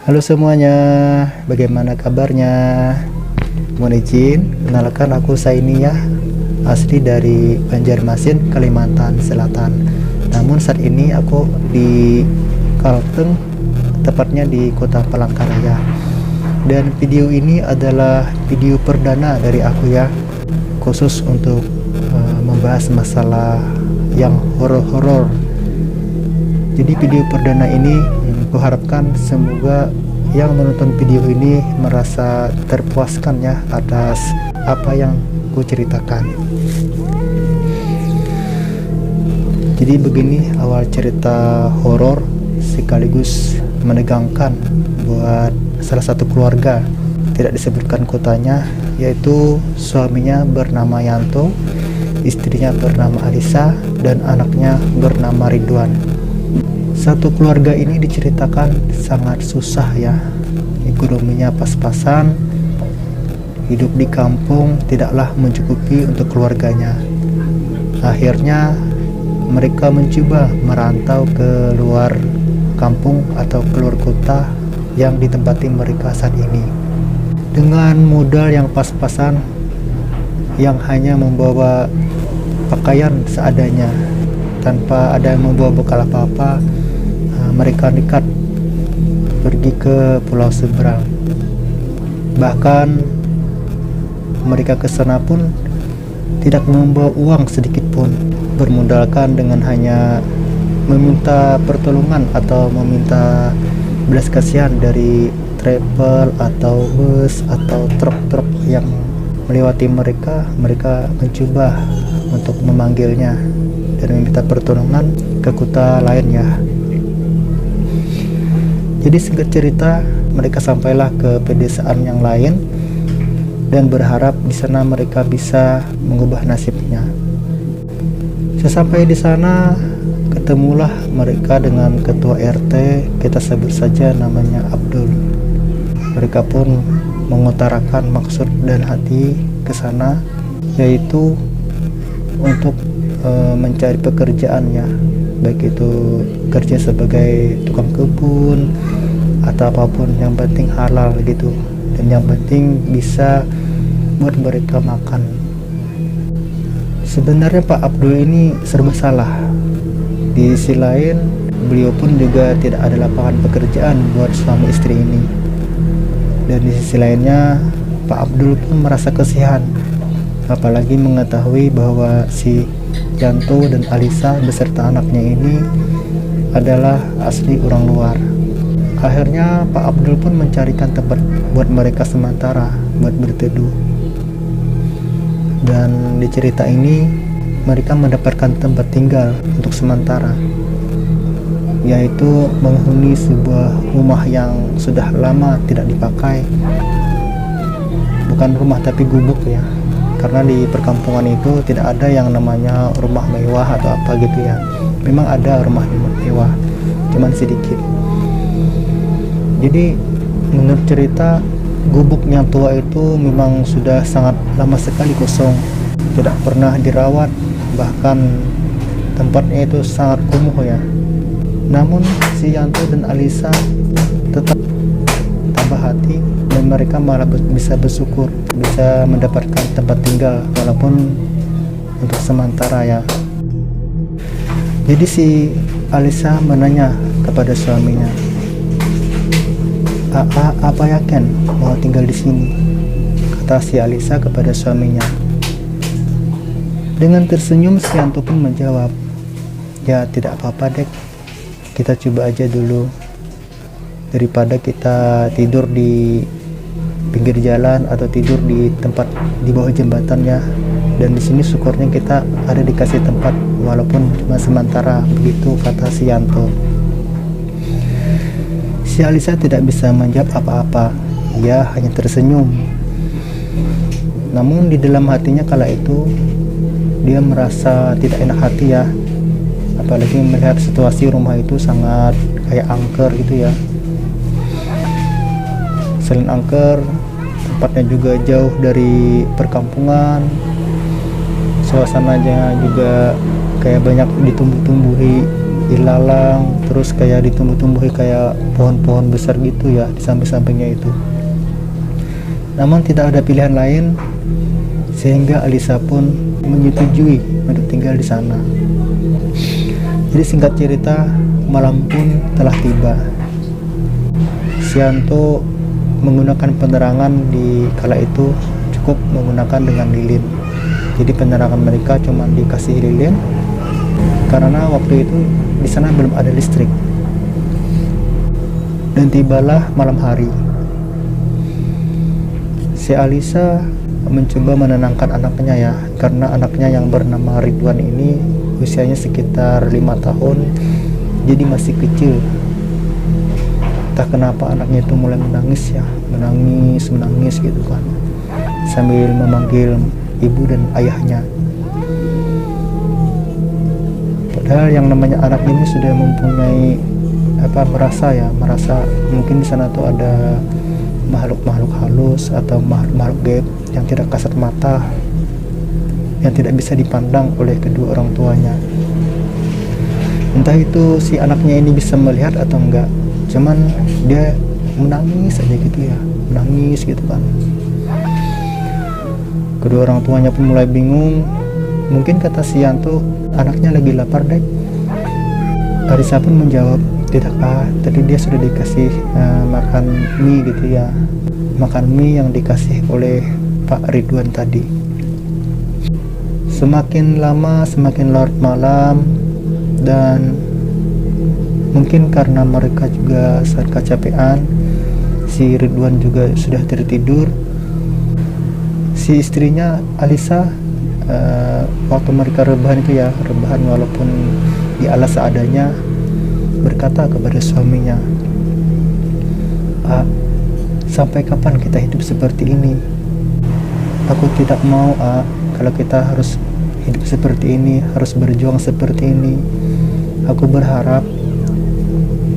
Halo semuanya, bagaimana kabarnya? Mohon izin, kenalkan aku Saini ya, asli dari Banjarmasin, Kalimantan Selatan. Namun saat ini aku di Kalteng, tepatnya di Kota Palangkaraya. Dan video ini adalah video perdana dari aku ya, khusus untuk membahas masalah yang horor-horor. Jadi video perdana ini aku harapkan semoga yang menonton video ini merasa terpuaskan ya atas apa yang ku ceritakan. Jadi begini awal cerita horor sekaligus menegangkan buat salah satu keluarga, tidak disebutkan kotanya, yaitu suaminya bernama Yanto, istrinya bernama Alisa, dan anaknya bernama Ridwan. Satu keluarga ini diceritakan sangat susah ya, ekonominya pas-pasan, hidup di kampung tidaklah mencukupi untuk keluarganya. Akhirnya mereka mencoba merantau ke luar kampung atau keluar kota yang ditempati mereka saat ini. Dengan modal yang pas-pasan, yang hanya membawa pakaian seadanya, tanpa ada yang membawa bekal apa-apa, mereka nekat pergi ke pulau seberang. Bahkan mereka ke sana pun tidak membawa uang sedikit pun, bermodalkan dengan hanya meminta pertolongan atau meminta belas kasihan dari travel atau bus atau truk-truk yang melewati mereka. Mereka mencoba untuk memanggilnya dan meminta pertolongan ke kota lain ya. Jadi singkat cerita, mereka sampailah ke pedesaan yang lain dan berharap di sana mereka bisa mengubah nasibnya. Sesampai di sana, ketemulah mereka dengan ketua RT, kita sebut saja namanya Abdul. Mereka pun mengutarakan maksud dan hati ke sana, yaitu untuk mencari pekerjaan ya, baik itu kerja sebagai tukang kebun atau apapun, yang penting halal gitu, dan yang penting bisa buat mereka makan. Sebenarnya Pak Abdul ini serba salah. Di sisi lain, beliau pun juga tidak ada lapangan pekerjaan buat suami istri ini. Dan di sisi lainnya, Pak Abdul pun merasa kasihan, apalagi mengetahui bahwa si Yanto dan Alisa beserta anaknya ini adalah asli orang luar. Akhirnya Pak Abdul pun mencarikan tempat buat mereka sementara buat berteduh. Dan di cerita ini mereka mendapatkan tempat tinggal untuk sementara, yaitu menghuni sebuah rumah yang sudah lama tidak dipakai. Bukan rumah tapi gubuk ya, karena di perkampungan itu tidak ada yang namanya rumah mewah atau apa gitu ya. Memang ada rumah mewah, cuman sedikit. Jadi menurut cerita, gubuk yang tua itu memang sudah sangat lama sekali kosong, tidak pernah dirawat, bahkan tempatnya itu sangat kumuh ya. Namun si Yanto dan Alisa tetap tambah hati, dan mereka malah bisa bersyukur bisa mendapatkan tempat tinggal walaupun untuk sementara ya. Jadi si Alisa menanya kepada suaminya, apa yakin mau tinggal di sini? Kata si Alisa kepada suaminya. Dengan tersenyum si Yanto pun menjawab, ya tidak apa-apa dek, kita coba aja dulu, daripada kita tidur di pinggir jalan atau tidur di tempat di bawah jembatan ya. Dan di sini syukurnya kita ada dikasih tempat walaupun cuma sementara, begitu kata si Yanto. Si Alisa tidak bisa menjawab apa-apa, ia hanya tersenyum. Namun di dalam hatinya kala itu dia merasa tidak enak hati ya, apalagi melihat situasi rumah itu sangat kayak angker gitu ya. Selain angker, tempatnya juga jauh dari perkampungan, suasananya juga kayak banyak ditumbuh-tumbuhi ilalang, terus kayak ditumbuh-tumbuhi kayak pohon-pohon besar gitu ya di samping-sampingnya itu. Namun tidak ada pilihan lain sehingga Alisa pun menyetujui untuk tinggal di sana. Jadi singkat cerita, malam pun telah tiba. Sianto menggunakan penerangan di kala itu cukup menggunakan dengan lilin. Jadi penerangan mereka cuma dikasih lilin karena waktu itu di sana belum ada listrik. Dan tibalah malam hari. Si Alisa mencoba menenangkan anaknya ya, karena anaknya yang bernama Ridwan ini usianya sekitar 5 tahun, jadi masih kecil. Entah kenapa anaknya itu mulai menangis ya, menangis gitu kan, sambil memanggil ibu dan ayahnya. Padahal yang namanya anak ini sudah mempunyai merasa mungkin di sana tuh ada makhluk-makhluk halus atau makhluk gaib yang tidak kasat mata, yang tidak bisa dipandang oleh kedua orang tuanya. Entah itu si anaknya ini bisa melihat atau enggak, cuman dia menangis aja gitu ya, menangis gitu kan. Kedua orang tuanya pun mulai bingung. Mungkin kata si Yanto, anaknya lagi lapar deh. Alisa pun menjawab, tidak tadi dia sudah dikasih makan mie gitu ya, makan mie yang dikasih oleh Pak Ridwan tadi. Semakin lama semakin larut malam, dan mungkin karena mereka juga saat kecapean, si Ridwan juga sudah tertidur. Si istrinya Alisa waktu mereka rebahan itu ya, rebahan walaupun di alas seadanya, berkata kepada suaminya, sampai kapan kita hidup seperti ini? Aku tidak mau kalau kita harus hidup seperti ini, harus berjuang seperti ini. Aku berharap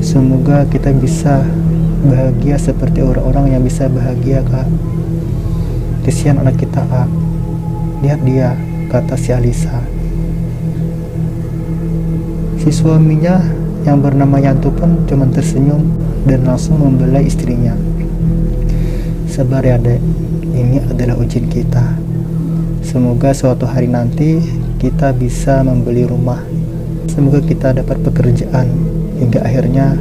semoga kita bisa bahagia seperti orang-orang yang bisa bahagia, Kak. Kesian anak kita, lihat dia, kata si Alisa. Si suaminya yang bernama Yanto pun cuma tersenyum dan langsung membelai istrinya. Sabar ya dek, ini adalah ujian kita. Semoga suatu hari nanti kita bisa membeli rumah. Semoga kita dapat pekerjaan hingga akhirnya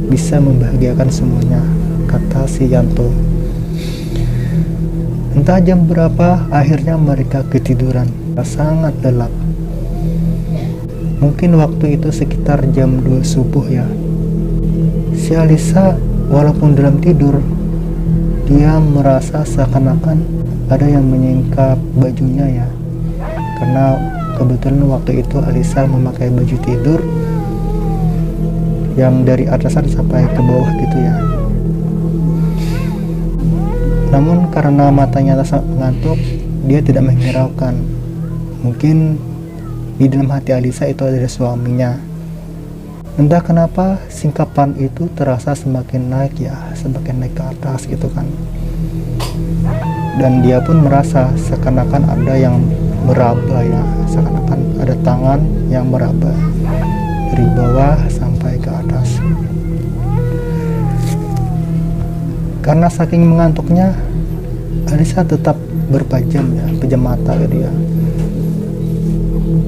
bisa membahagiakan semuanya, kata si Yanto. Entah jam berapa akhirnya mereka ketiduran, sangat lelap. Mungkin waktu itu sekitar jam 2 subuh ya. Si Alisa walaupun dalam tidur, dia merasa seakan-akan ada yang menyingkap bajunya ya. Karena kebetulan waktu itu Alisa memakai baju tidur yang dari atasan sampai ke bawah gitu ya. Namun karena matanya sangat mengantuk, dia tidak menghiraukan. Mungkin di dalam hati Alisa itu adalah suaminya. Entah kenapa singkapan itu terasa semakin naik ya, semakin naik ke atas gitu kan. Dan dia pun merasa seakan-akan ada yang meraba ya, seakan-akan ada tangan yang meraba dari bawah sampai ke atas. Karena saking mengantuknya, Alisa tetap berpejam ya, pejam mata gitu ya.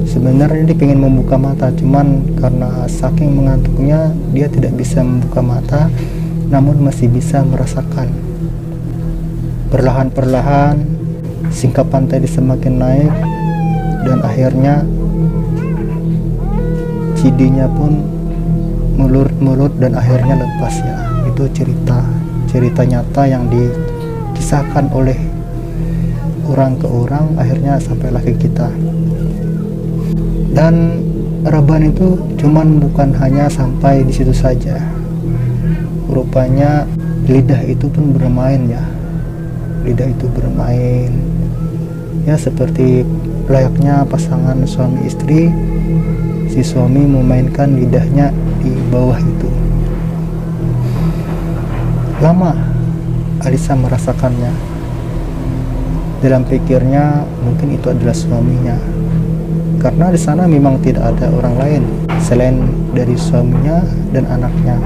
Sebenarnya dia ingin membuka mata, cuman karena saking mengantuknya dia tidak bisa membuka mata, namun masih bisa merasakan. Perlahan-perlahan singkapan tadi semakin naik, dan akhirnya cidinya pun mulut dan akhirnya lepas ya. Itu cerita nyata yang dikisahkan oleh orang ke orang, akhirnya sampailah ke kita. Dan rebahan itu cuman bukan hanya sampai di situ saja. Rupanya lidah itu pun bermain ya. Lidah itu bermain ya, seperti layaknya pasangan suami istri. Si suami memainkan lidahnya di bawah itu. Lama Alisa merasakannya. Dalam pikirnya mungkin itu adalah suaminya, karena di sana memang tidak ada orang lain selain dari suaminya dan anaknya.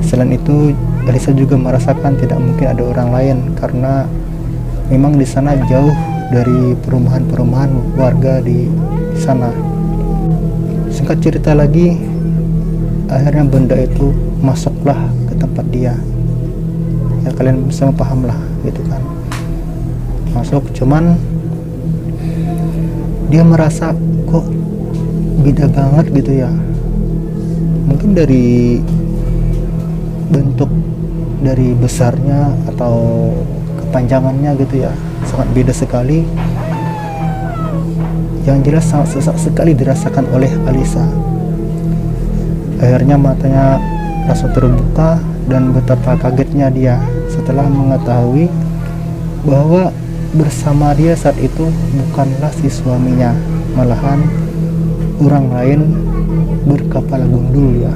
Selain itu, Alisa juga merasakan tidak mungkin ada orang lain karena memang di sana jauh dari perumahan-perumahan warga di sana. Singkat cerita lagi, akhirnya benda itu masuklah ke tempat dia. Ya kalian bisa paham lah gitu kan. Masuk, cuman dia merasa kok beda banget gitu ya. Mungkin dari bentuk, dari besarnya atau kepanjangannya gitu ya, sangat beda sekali. Yang jelas sangat sesak sekali dirasakan oleh Alisa. Akhirnya matanya langsung terbuka dan betapa kagetnya dia setelah mengetahui bahwa bersama dia saat itu bukanlah si suaminya, malahan orang lain berkepala gundul ya.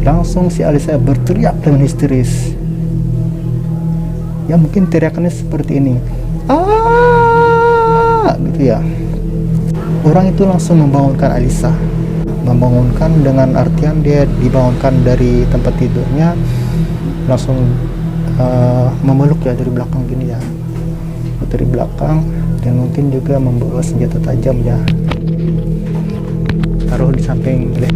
Langsung si Alisa berteriak dengan histeris. Ya mungkin teriakannya seperti ini, gitu ya. Orang itu langsung membangunkan Alisa. Membangunkan dengan artian dia dibangunkan dari tempat tidurnya, langsung memeluk ya dari belakang gini ya, dari belakang, dan mungkin juga membawa senjata tajam ya, taruh di samping leher.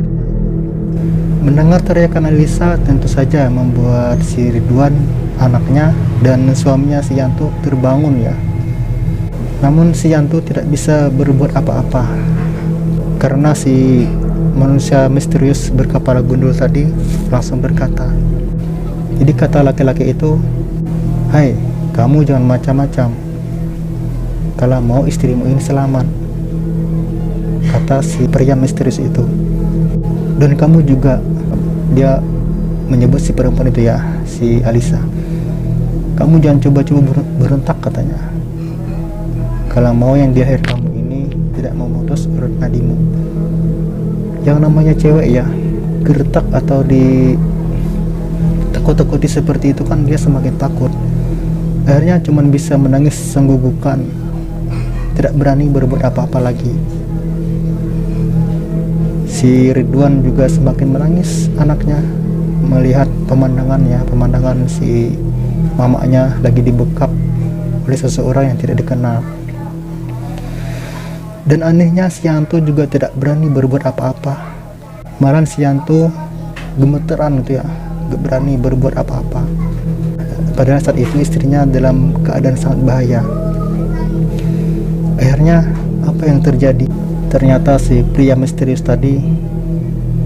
Mendengar teriakan Alisa tentu saja membuat si Ridwan, anaknya, dan suaminya si Yanto terbangun ya. Namun si Yanto tidak bisa berbuat apa-apa karena si manusia misterius berkepala gundul tadi langsung berkata. Jadi kata laki-laki itu, "Hai, kamu jangan macam-macam. Kalau mau istrimu ini selamat," kata si pria misterius itu. "Dan kamu juga," dia menyebut si perempuan itu ya, si Alisa, "kamu jangan coba-coba berontak," katanya. "Kalau mau yang di akhir kamu ini tidak memutus urut nadimu." Yang namanya cewek ya, gertak atau di takut-takuti seperti itu kan, dia semakin takut. Akhirnya cuman bisa menangis senggugukan, tidak berani berbuat apa-apa lagi. Si Ridwan juga semakin menangis, anaknya, melihat pemandangan si mamanya lagi dibekap oleh seseorang yang tidak dikenal. Dan anehnya si Yanto juga tidak berani berbuat apa-apa. Malahan si Yanto gemeteran gitu ya, gak berani berbuat apa-apa. Padahal saat itu istrinya dalam keadaan sangat bahaya. Akhirnya apa yang terjadi? Ternyata si pria misterius tadi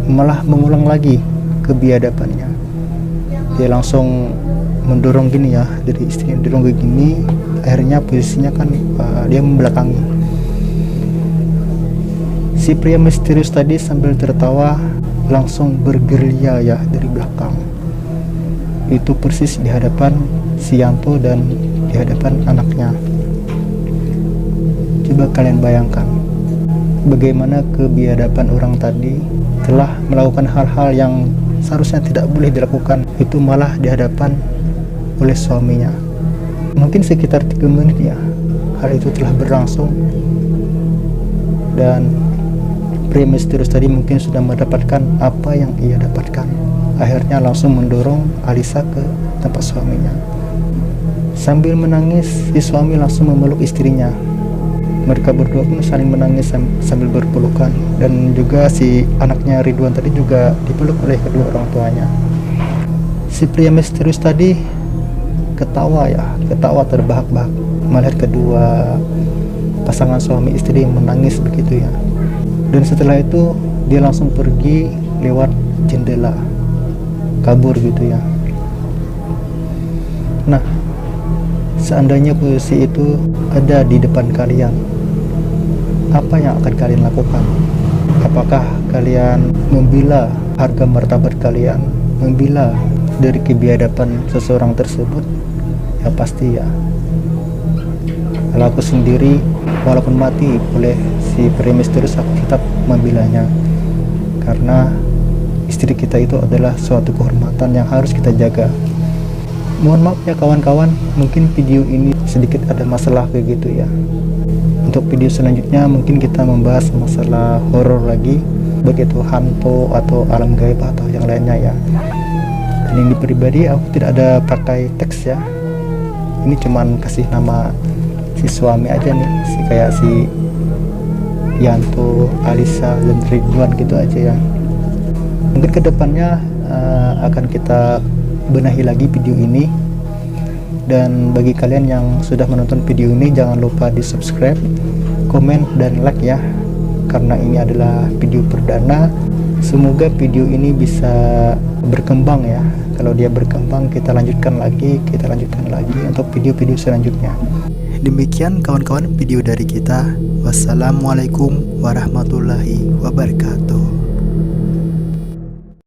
malah mengulang lagi kebiadabannya. Dia langsung mendorong gini ya, dari istrinya dorong gini. Akhirnya posisinya kan dia membelakangi. Si pria misterius tadi sambil tertawa langsung bergerilya ya dari belakang. Itu persis di hadapan si Yanto dan di hadapan anaknya. Coba kalian bayangkan bagaimana kebiadaban orang tadi telah melakukan hal-hal yang seharusnya tidak boleh dilakukan, itu malah di hadapan oleh suaminya. Mungkin sekitar 3 menit ya hal itu telah berlangsung, dan pria misterius tadi mungkin sudah mendapatkan apa yang ia dapatkan. Akhirnya langsung mendorong Alisa ke tempat suaminya. Sambil menangis, si suami langsung memeluk istrinya. Mereka berdua pun saling menangis sambil berpelukan, dan juga si anaknya Ridwan tadi juga dipeluk oleh kedua orang tuanya. Si pria misterius tadi ketawa terbahak-bahak melihat kedua pasangan suami istri yang menangis begitu ya. Dan setelah itu dia langsung pergi lewat jendela, kabur gitu ya. Nah, seandainya posisi itu ada di depan kalian, apa yang akan kalian lakukan? Apakah kalian membela harga martabat kalian, membela dari kebiadaban seseorang tersebut? Ya pasti ya. Kalau aku sendiri, walaupun mati oleh si pria misterius, aku tetap membelanya, karena istri kita itu adalah suatu kehormatan yang harus kita jaga. Mohon maaf ya kawan-kawan, mungkin video ini sedikit ada masalah kayak gitu ya. Untuk video selanjutnya mungkin kita membahas masalah horor lagi, baik itu hantu atau alam gaib atau yang lainnya ya. Dan ini pribadi aku tidak ada pakai teks ya, ini cuman kasih nama si suami aja nih, kayak si Yanto, Alisa, dan Ridwan gitu aja ya. Mungkin kedepannya akan kita benahi lagi video ini. Dan bagi kalian yang sudah menonton video ini, jangan lupa di subscribe, komen, dan like ya, karena ini adalah video perdana. Semoga video ini bisa berkembang ya. Kalau dia berkembang, kita lanjutkan lagi untuk video-video selanjutnya. Demikian kawan-kawan video dari kita. Wassalamualaikum warahmatullahi wabarakatuh.